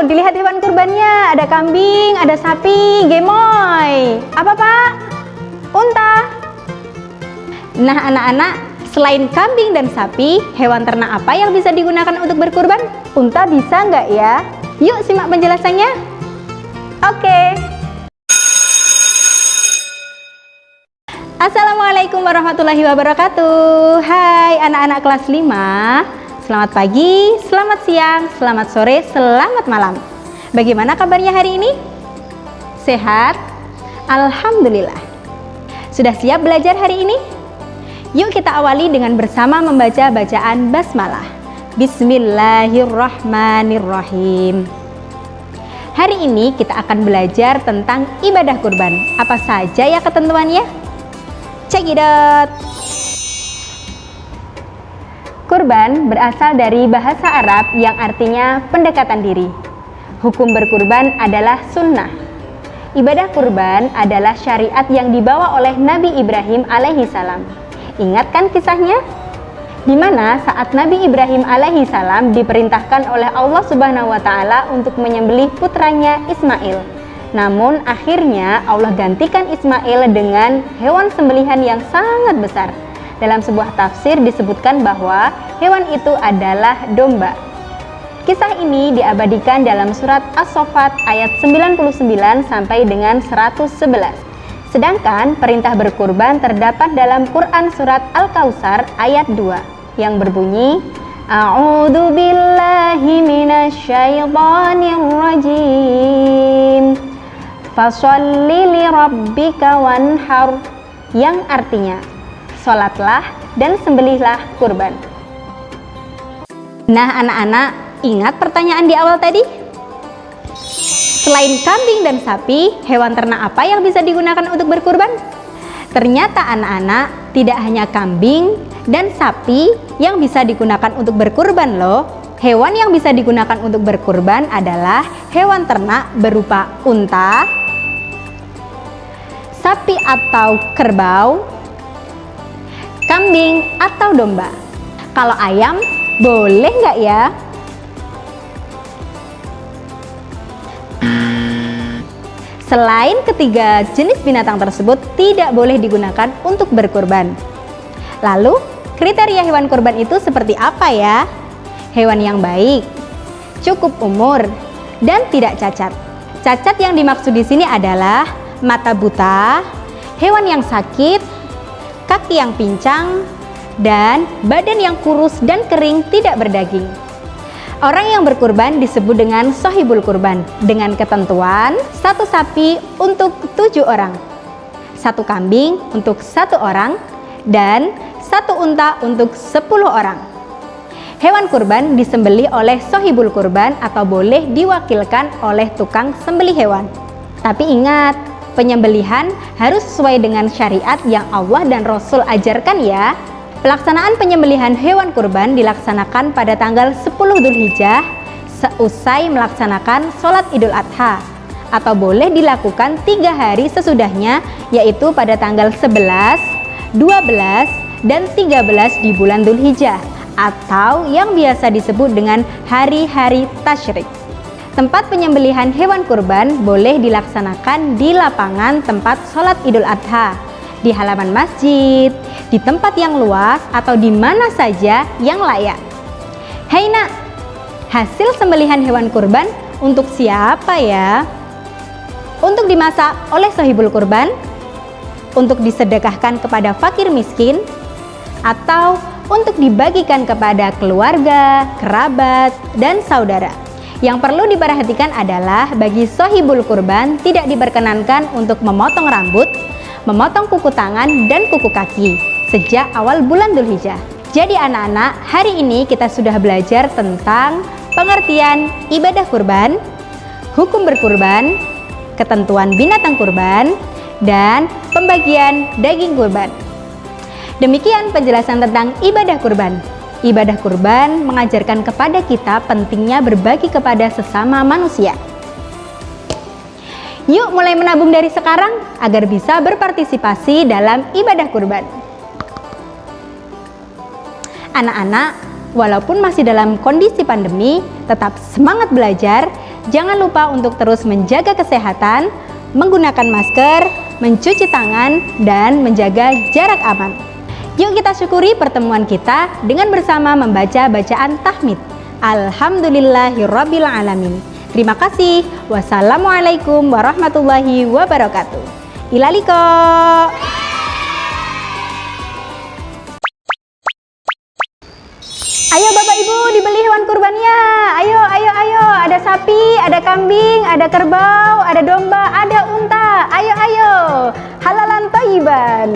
dilihat hewan kurbannya. Ada kambing, ada sapi, gemoy. Apa Pak? Unta. Nah anak-anak, selain kambing dan sapi, hewan ternak apa yang bisa digunakan untuk berkurban? Unta bisa nggak ya? Yuk simak penjelasannya. Oke. Assalamualaikum warahmatullahi wabarakatuh. Hai anak-anak kelas 5. Selamat pagi, selamat siang, selamat sore, selamat malam. Bagaimana kabarnya hari ini? Sehat? Alhamdulillah. Sudah siap belajar hari ini? Yuk kita awali dengan bersama membaca bacaan basmalah. Bismillahirrahmanirrahim. Hari ini kita akan belajar tentang ibadah kurban. Apa saja ya ketentuannya? Check it out. Kurban berasal dari bahasa Arab yang artinya pendekatan diri. Hukum berkurban adalah sunnah. Ibadah kurban adalah syariat yang dibawa oleh Nabi Ibrahim alaihi salam. Ingat kan kisahnya? Di mana saat Nabi Ibrahim alaihi salam diperintahkan oleh Allah Subhanahu wa taala untuk menyembelih putranya Ismail. Namun akhirnya Allah gantikan Ismail dengan hewan sembelihan yang sangat besar. Dalam sebuah tafsir disebutkan bahwa hewan itu adalah domba. Kisah ini diabadikan dalam surat As-Saffat ayat 99 sampai dengan 111. Sedangkan perintah berkurban terdapat dalam Quran surat Al-Kautsar ayat 2 yang berbunyi, A'udzu billahi minasyaitonir rajim. Fasholli li rabbika wanhar, yang artinya sholatlah dan sembelihlah kurban. Nah anak-anak, ingat pertanyaan di awal tadi? Selain kambing dan sapi, hewan ternak apa yang bisa digunakan untuk berkurban? Ternyata anak-anak, tidak hanya kambing dan sapi yang bisa digunakan untuk berkurban loh. Hewan yang bisa digunakan untuk berkurban adalah hewan ternak berupa unta, sapi atau kerbau, kambing atau domba. Kalau ayam, boleh nggak ya? Selain ketiga jenis binatang tersebut tidak boleh digunakan untuk berkurban. Lalu, kriteria hewan kurban itu seperti apa ya? Hewan yang baik, cukup umur, dan tidak cacat. Cacat yang dimaksud di sini adalah mata buta, hewan yang sakit, kaki yang pincang, dan badan yang kurus dan kering tidak berdaging. Orang yang berkurban disebut dengan sohibul kurban dengan ketentuan 1 sapi untuk 7 orang, 1 kambing untuk 1 orang, dan 1 unta untuk 10 orang. Hewan kurban disembelih oleh sohibul kurban atau boleh diwakilkan oleh tukang sembelih hewan. Tapi ingat, penyembelihan harus sesuai dengan syariat yang Allah dan Rasul ajarkan ya. Pelaksanaan penyembelihan hewan kurban dilaksanakan pada tanggal 10 Dzulhijjah seusai melaksanakan sholat Idul Adha, atau boleh dilakukan 3 hari sesudahnya, yaitu pada tanggal 11, 12, dan 13 di bulan Dzulhijjah, atau yang biasa disebut dengan hari-hari tasyrik. Tempat penyembelihan hewan kurban boleh dilaksanakan di lapangan tempat sholat Idul Adha, di halaman masjid, di tempat yang luas, atau di mana saja yang layak. Hei nak, hasil sembelihan hewan kurban untuk siapa ya? Untuk dimasak oleh sohibul kurban, untuk disedekahkan kepada fakir miskin, atau untuk dibagikan kepada keluarga, kerabat, dan saudara. Yang perlu diperhatikan adalah bagi sohibul kurban tidak diperkenankan untuk memotong rambut, memotong kuku tangan dan kuku kaki sejak awal bulan Dzulhijjah. Jadi anak-anak, hari ini kita sudah belajar tentang pengertian ibadah kurban, hukum berkurban, ketentuan binatang kurban, dan pembagian daging kurban. Demikian penjelasan tentang ibadah kurban. Ibadah kurban mengajarkan kepada kita pentingnya berbagi kepada sesama manusia. Yuk mulai menabung dari sekarang agar bisa berpartisipasi dalam ibadah kurban. Anak-anak, walaupun masih dalam kondisi pandemi, tetap semangat belajar Jangan lupa untuk terus menjaga kesehatan, menggunakan masker, mencuci tangan, dan menjaga jarak aman. Yuk kita syukuri pertemuan kita dengan bersama membaca bacaan tahmid. Alhamdulillahirabbil alamin. Terima kasih. Wassalamualaikum warahmatullahi wabarakatuh. Ilaliko. Ayo Bapak Ibu, dibeli hewan kurbannya. Ayo, ayo, ayo. Ada sapi, ada kambing, ada kerbau, ada domba, ada unta. Ayo, ayo. Halalan thayyiban.